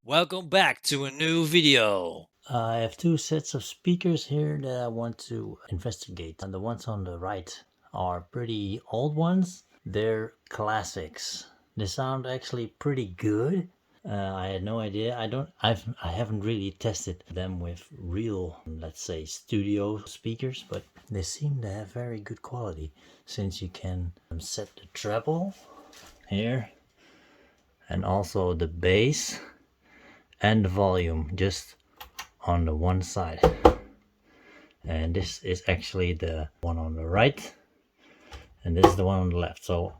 Welcome back to a new video. I have two sets of speakers here that I want to investigate. And the ones on the right are pretty old ones. They're classics. They sound actually pretty good. I had no idea. I haven't really tested them with real, let's say, studio speakers, but they seem to have very good quality since you can set the treble here and also the bass and the volume just on the one side. And this is actually the one on the right and this is the one on the left, so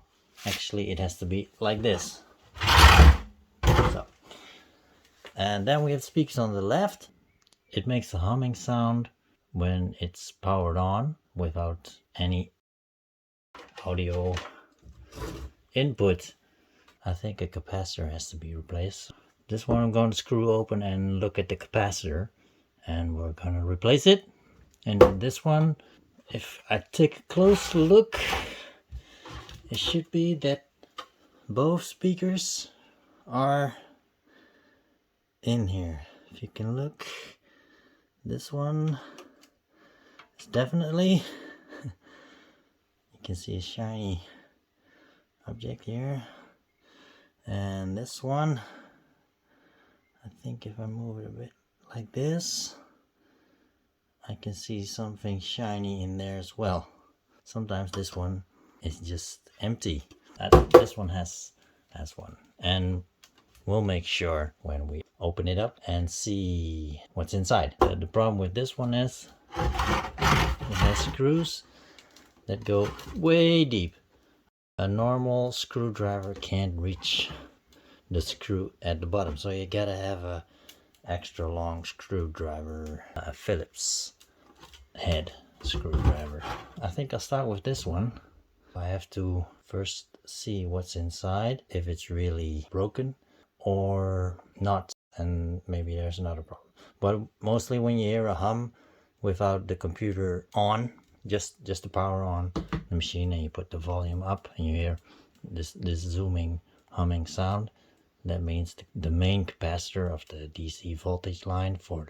actually it has to be like this. So, and then we have speakers on the left. It makes a humming sound when it's powered on without any audio input. I think a capacitor has to be replaced. This one I'm going to screw open and look at the capacitor, and we're going to replace it. And this one, if I take a close look, it should be that both speakers are in here. If you can look, this one is definitely, you can see a shiny object here. And this one, I think if I move it a bit like this, I can see something shiny in there as well. Sometimes this one is just empty. This one has one, and we'll make sure when we open it up and see what's inside. The problem with this one is it has screws that go way deep. A normal screwdriver can't reach the screw at the bottom, so you gotta have a extra long screwdriver, Phillips head screwdriver. I think I'll start with this one. I have to first see what's inside, if it's really broken or not, and maybe there's another problem. But mostly when you hear a hum without the computer on, just the power on the machine, and you put the volume up and you hear this zooming humming sound, that means the main capacitor of the DC voltage line for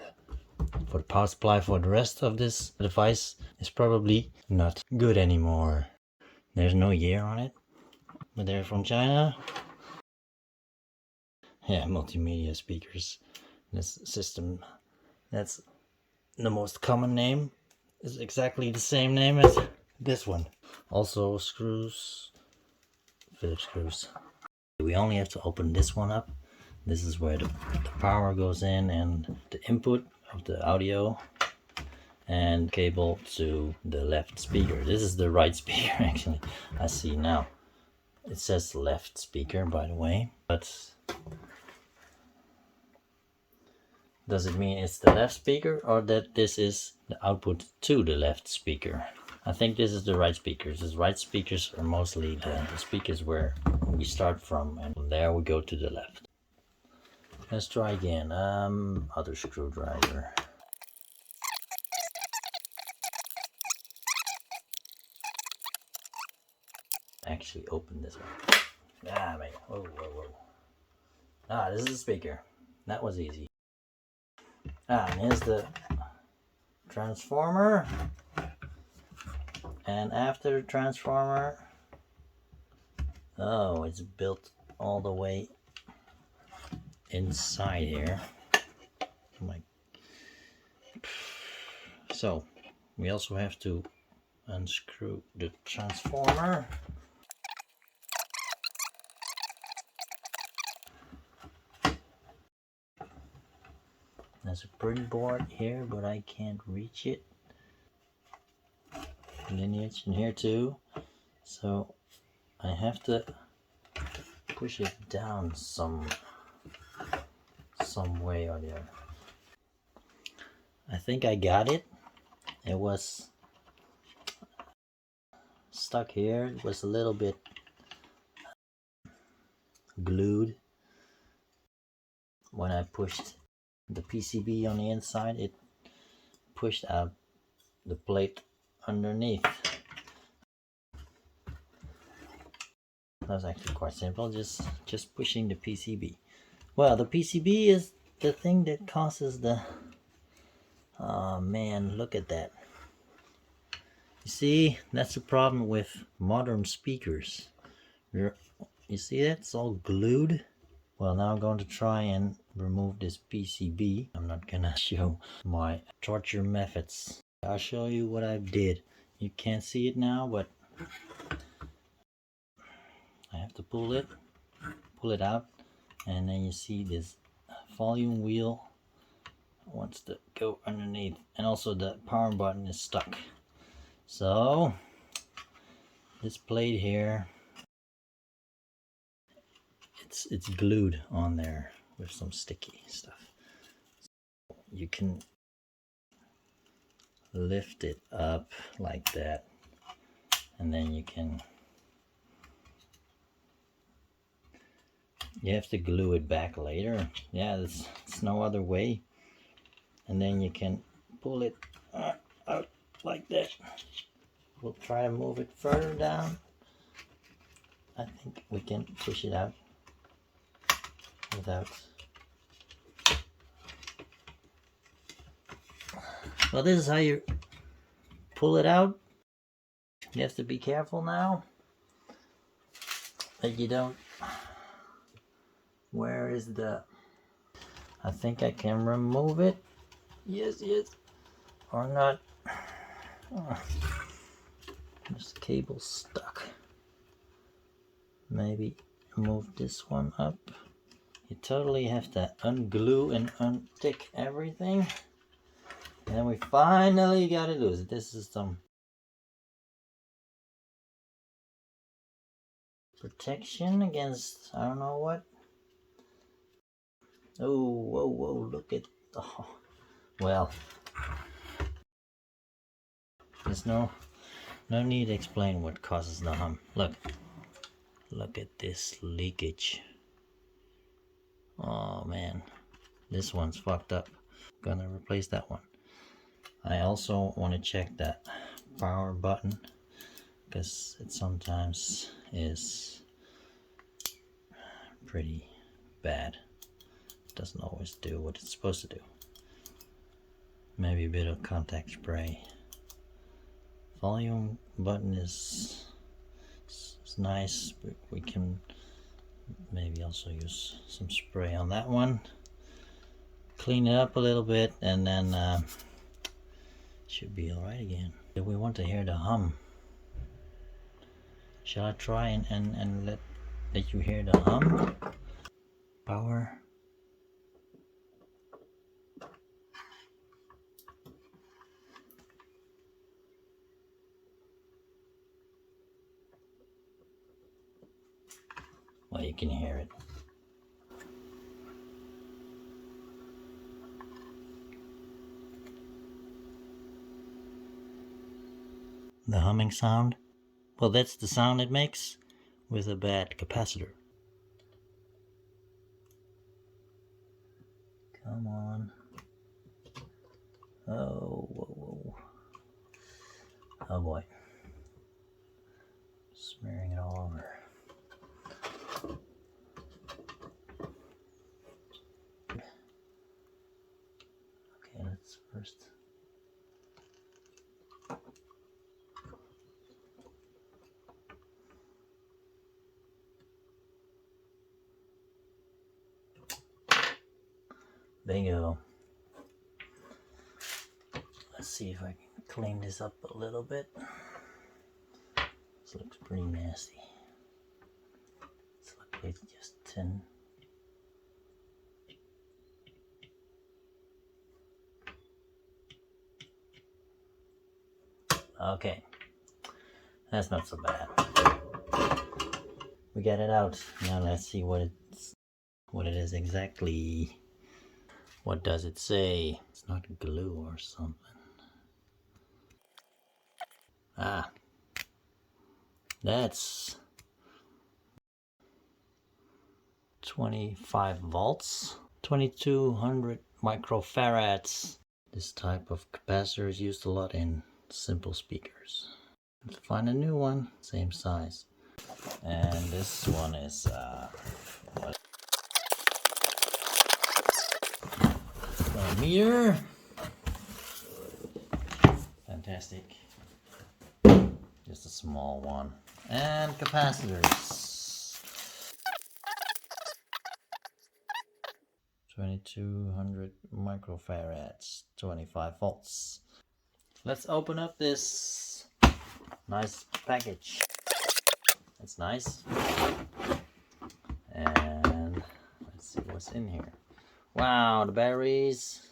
the power supply for the rest of this device is probably not good anymore. There's no year on it, but they're from China. Yeah, Multimedia Speakers. This system, that's the most common name, is exactly the same name as this one. Also screws, Phillips screws. We only have to open this one up. This is where the power goes in and the input of the audio and cable to the left speaker. This is the right speaker actually. I see now. It says left speaker, by the way, but does it mean it's the left speaker or that this is the output to the left speaker? I think this is the right speakers. The right speakers are mostly the speakers where we start from, and from there we go to the left. Let's try again. Other screwdriver. Actually open this one. Ah, man. Whoa. Ah, this is the speaker. That was easy. Ah, and here's the transformer. And after the transformer, oh, it's built all the way inside here. So we also have to unscrew the transformer. There's a printboard here, but I can't reach it. Lineage in here too, so I have to push it down some way or the other. I think I got it. It was stuck here. It was a little bit glued. When I pushed the PCB on the inside, it pushed out the plate underneath. That was actually quite simple, just pushing the PCB. Well, the PCB is the thing that causes the... Oh man, look at that. You see, that's the problem with modern speakers. You see that? It's all glued. Well, now I'm going to try and remove this PCB. I'm not gonna show my torture methods. I'll show you what I did. You can't see it now, but I have to pull it out, and then you see this volume wheel wants to go underneath, and also the power button is stuck. So this plate here, it's glued on there with some sticky stuff. You can lift it up like that, and then you have to glue it back later. Yeah, there's no other way. And then you can pull it out like that. We'll try to move it further down. I think we can push it out without... Well, this is how you pull it out. You have to be careful now that you don't... Where is the... I think I can remove it. Yes, or not. Oh, this cable's stuck. Maybe move this one up. You totally have to unglue and untick everything. And then we finally got it loose. This is some protection against I don't know what. Oh, whoa, look at... Oh. Well, there's no need to explain what causes the hum. Look at this leakage. Oh man, this one's fucked up. Gonna replace that one. I also want to check that power button, because it sometimes is pretty bad. It doesn't always do what it's supposed to do. Maybe a bit of contact spray. Volume button is nice, but we can maybe also use some spray on that one. Clean it up a little bit, and then should be alright again. If we want to hear the hum, shall I try and let you hear the hum? Power. Well, you can hear it. The humming sound? Well, that's the sound it makes with a bad capacitor. Come on. Oh, whoa. Oh boy. Smearing it all over. Okay, let's first... Bingo. Let's see if I can clean this up a little bit. This looks pretty nasty. It's like it's just tin. Okay, that's not so bad. We got it out. Now let's see what it is exactly. What does it say? It's not glue or something. Ah, that's 25 volts, 2200 microfarads. This type of capacitor is used a lot in simple speakers. Let's find a new one, same size. And this one is Meter. Fantastic. Just a small one. And capacitors. 2200 microfarads, 25 volts. Let's open up this nice package. It's nice. And let's see what's in here. Wow, the batteries.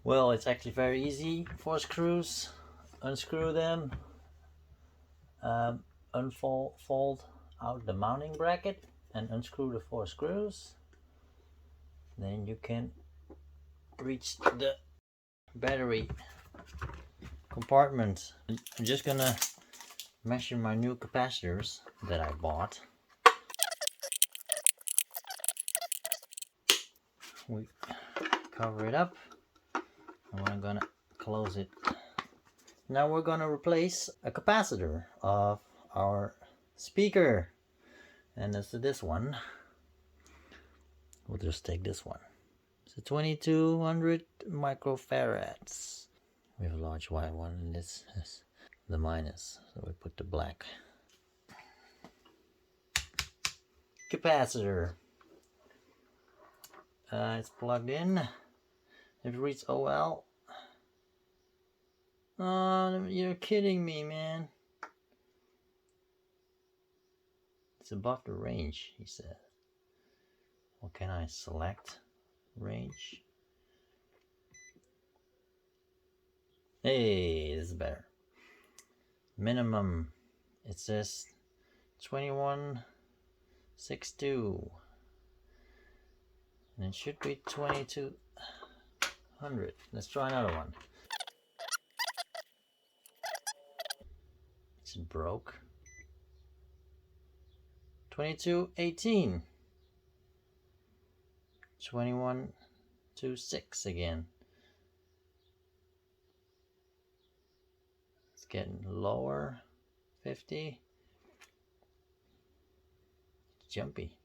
Well, it's actually very easy. 4 screws. Unscrew them. Unfold out the mounting bracket and unscrew the 4 screws. Then you can reach the battery compartment. I'm just gonna measure my new capacitors that I bought. We cover it up and I'm gonna close it. Now we're gonna replace a capacitor of our speaker, and it's this one. We'll just take this one. It's a 2200 microfarads. We have a large white one, and this is the minus, so we put the black. Capacitor. It's plugged in. It reads OL. Oh, you're kidding me, man. It's above the range, he said. Well, can I select range? Hey, this is better. Minimum, it says 2162. And it should be 2200. Let's try another one. It broke. 2218. 2126 again. It's getting lower. 50. It's jumpy.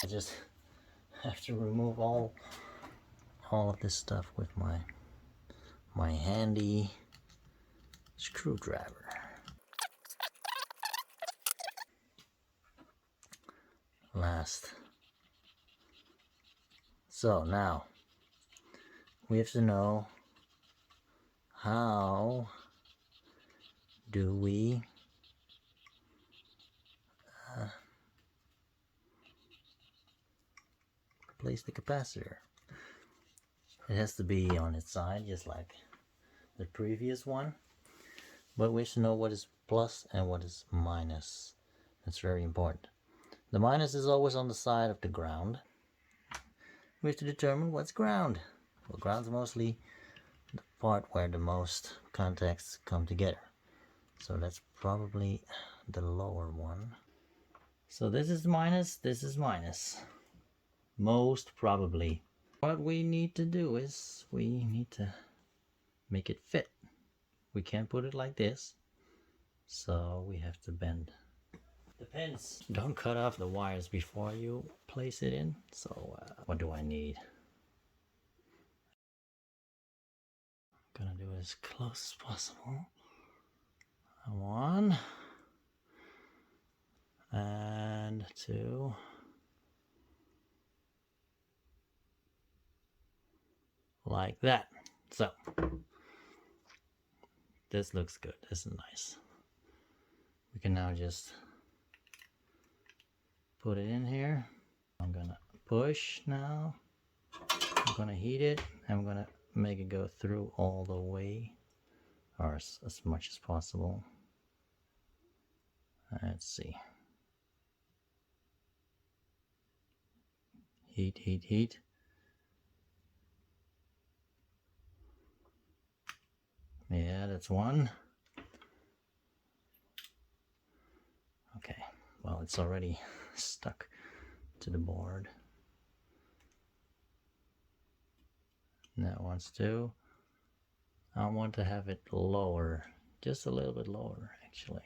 I just have to remove all of this stuff with my handy screwdriver. Last. So now we have to know, how do we place the capacitor. It has to be on its side, just like the previous one, but we have to know what is plus and what is minus. That's very important. The minus is always on the side of the ground. We have to determine what's ground. Well, ground's mostly the part where the most contacts come together, so that's probably the lower one. So this is minus, this is minus, most probably. What we need to do is we need to make it fit. We can't put it like this, so we have to bend the pins. Don't cut off the wires before you place it in. So what do I need? I'm gonna do it as close as possible. 1 and 2. Like that. So this looks good. This is nice. We can now just put it in here. I'm gonna push now. I'm gonna heat it. I'm gonna make it go through all the way, or as much as possible. Let's see. Heat, heat, heat. Yeah, that's one. Okay, well, it's already stuck to the board. And that one's 2. I want to have it lower, just a little bit lower actually.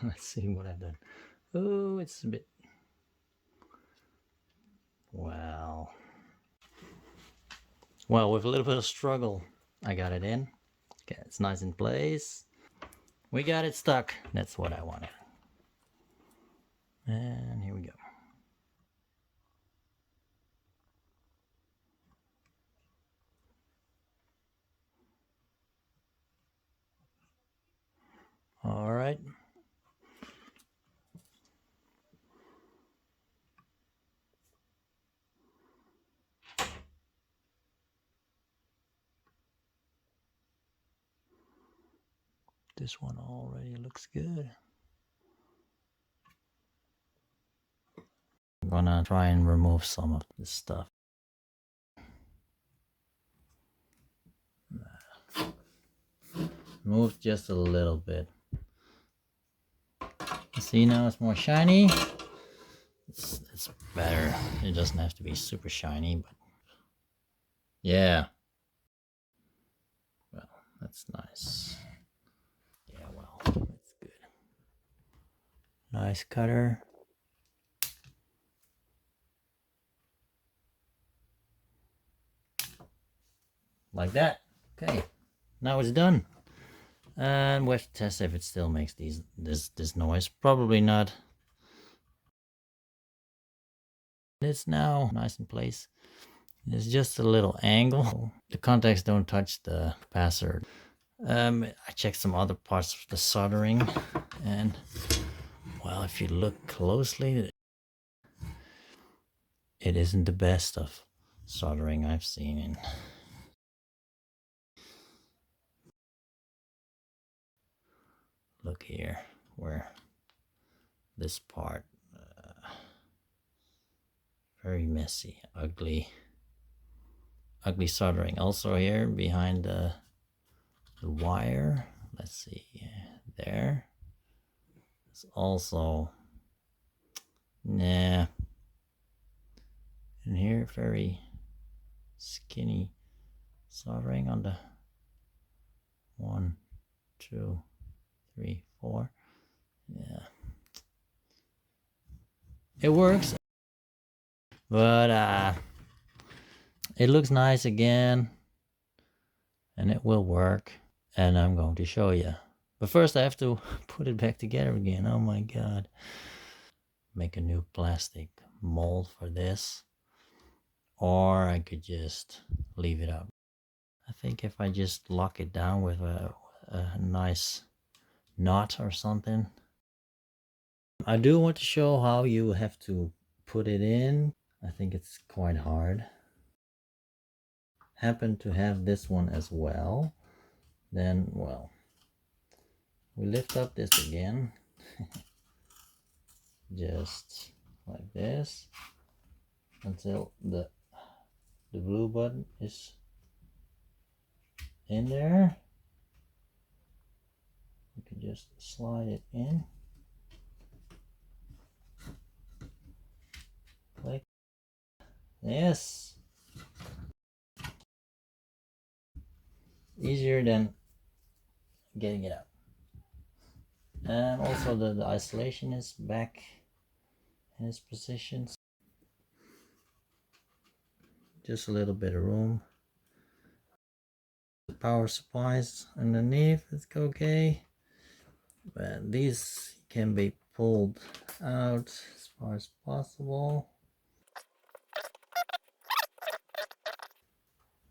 Let's see what I've done. Oh, it's a bit, well, with a little bit of struggle, I got it in. Okay, it's nice in place. We got it stuck. That's what I wanted. And here we go. All right. This one already looks good. I'm gonna try and remove some of this stuff. Move just a little bit. See, now it's more shiny. It's better. It doesn't have to be super shiny, but yeah. Well, that's nice. Yeah, well, that's good. Nice cutter. Like that. Okay, now it's done. And we have to test if it still makes this noise. Probably not. It's now nice in place. It's just a little angle. The contacts don't touch the capacitor. I checked some other parts of the soldering, and well, if you look closely, it isn't the best of soldering I've seen. And look here, where this part, very messy, ugly soldering. Also here behind the wire, let's see, there. It's also, nah. And here, very skinny soldering on the 1, 2, 3, 4. Yeah, it works, but it looks nice again, and it will work, and I'm going to show you. But first I have to put it back together again. Oh my god. Make a new plastic mold for this, or I could just leave it up. I think if I just lock it down with a nice knot or something. I do want to show how you have to put it in. I think it's quite hard. Happen to have this one as well. Then, well, we lift up this again. Just like this until the blue button is in there. You can just slide it in. Like, yes. Easier than getting it out. And also the isolation is back in its position. Just a little bit of room. The power supplies underneath, it's okay. But these can be pulled out as far as possible.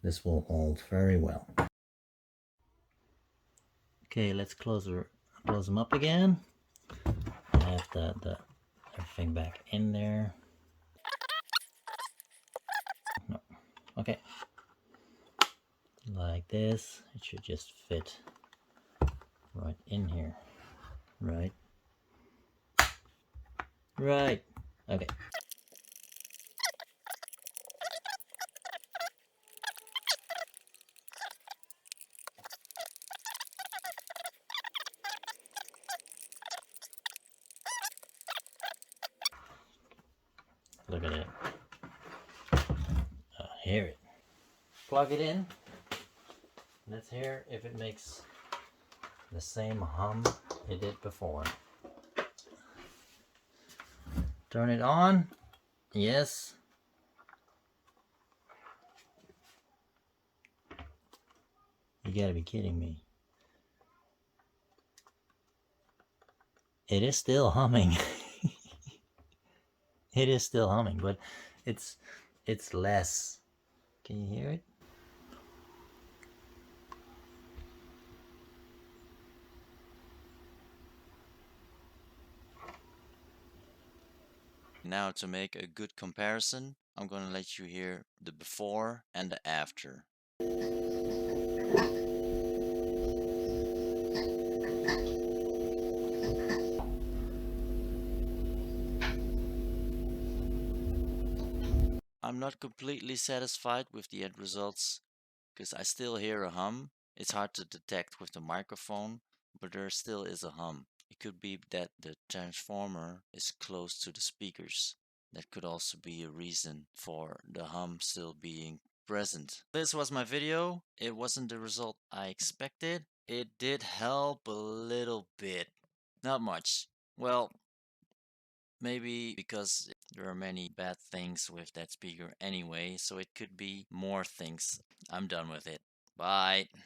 This will hold very well. Okay, let's close them up again. I have the everything back in there. No. Okay. Like this. It should just fit right in here. Right. Right. Okay. Look at it. hear it. Plug it in. Let's hear if it makes the same hum it did before. Turn it on. Yes. You gotta be kidding me. It is still humming. It is still humming, but it's less. Can you hear it? Now, to make a good comparison, I'm gonna let you hear the before and the after. I'm not completely satisfied with the end results because I still hear a hum. It's hard to detect with the microphone, but there still is a hum. It could be that the transformer is close to the speakers. That could also be a reason for the hum still being present. This was my video. It wasn't the result I expected. It did help a little bit. Not much. Well, maybe because there are many bad things with that speaker anyway, so it could be more things. I'm done with it. Bye.